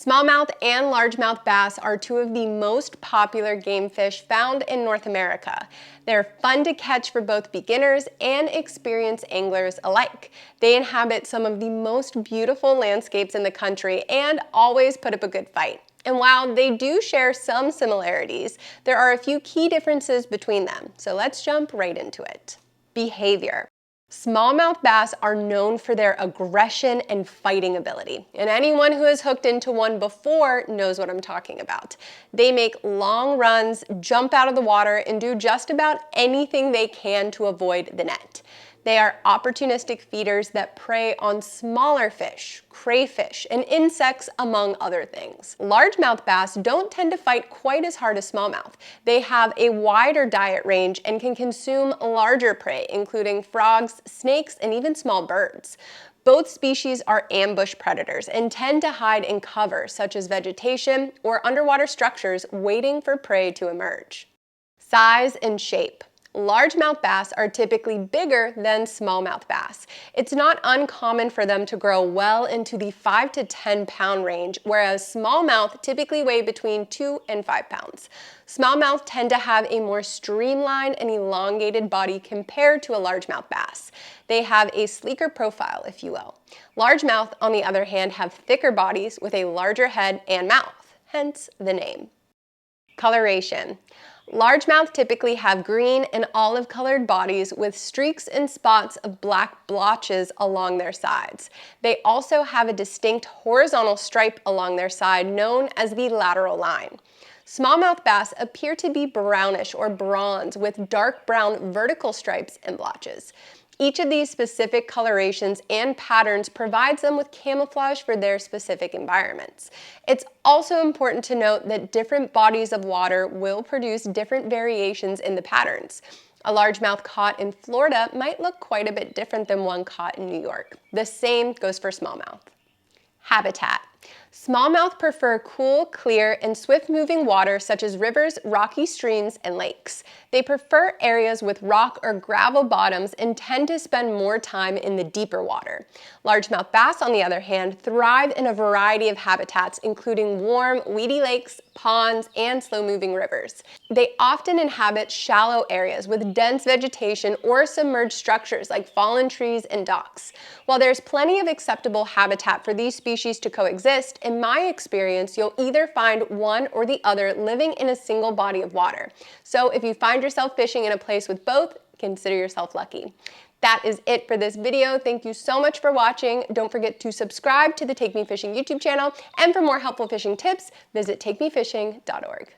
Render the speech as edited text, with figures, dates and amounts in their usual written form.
Smallmouth and largemouth bass are two of the most popular game fish found in North America. They're fun to catch for both beginners and experienced anglers alike. They inhabit some of the most beautiful landscapes in the country and always put up a good fight. And while they do share some similarities, there are a few key differences between them. So let's jump right into it. Behavior. Smallmouth bass are known for their aggression and fighting ability, and anyone who has hooked into one before knows what I'm talking about. They make long runs, jump out of the water, and do just about anything they can to avoid the net. They are opportunistic feeders that prey on smaller fish, crayfish, and insects, among other things. Largemouth bass don't tend to fight quite as hard as smallmouth. They have a wider diet range and can consume larger prey, including frogs, snakes, and even small birds. Both species are ambush predators and tend to hide in cover, such as vegetation or underwater structures, waiting for prey to emerge. Size and shape. Largemouth bass are typically bigger than smallmouth bass. It's not uncommon for them to grow well into the 5 to 10 pound range, whereas smallmouth typically weigh between 2 and 5 pounds. Smallmouth tend to have a more streamlined and elongated body compared to a largemouth bass. They have a sleeker profile, if you will. Largemouth, on the other hand, have thicker bodies with a larger head and mouth, hence the name. Coloration. Largemouth typically have green and olive-colored bodies with streaks and spots of black blotches along their sides. They also have a distinct horizontal stripe along their side known as the lateral line. Smallmouth bass appear to be brownish or bronze with dark brown vertical stripes and blotches. Each of these specific colorations and patterns provides them with camouflage for their specific environments. It's also important to note that different bodies of water will produce different variations in the patterns. A largemouth caught in Florida might look quite a bit different than one caught in New York. The same goes for smallmouth. Habitat. Smallmouth prefer cool, clear, and swift-moving water such as rivers, rocky streams, and lakes. They prefer areas with rock or gravel bottoms and tend to spend more time in the deeper water. Largemouth bass, on the other hand, thrive in a variety of habitats, including warm, weedy lakes, ponds, and slow-moving rivers. They often inhabit shallow areas with dense vegetation or submerged structures like fallen trees and docks. While there's plenty of acceptable habitat for these species to coexist, in my experience, you'll either find one or the other living in a single body of water. So if you find yourself fishing in a place with both, consider yourself lucky. That is it for this video. Thank you so much for watching. Don't forget to subscribe to the Take Me Fishing YouTube channel, and for more helpful fishing tips, visit takemefishing.org.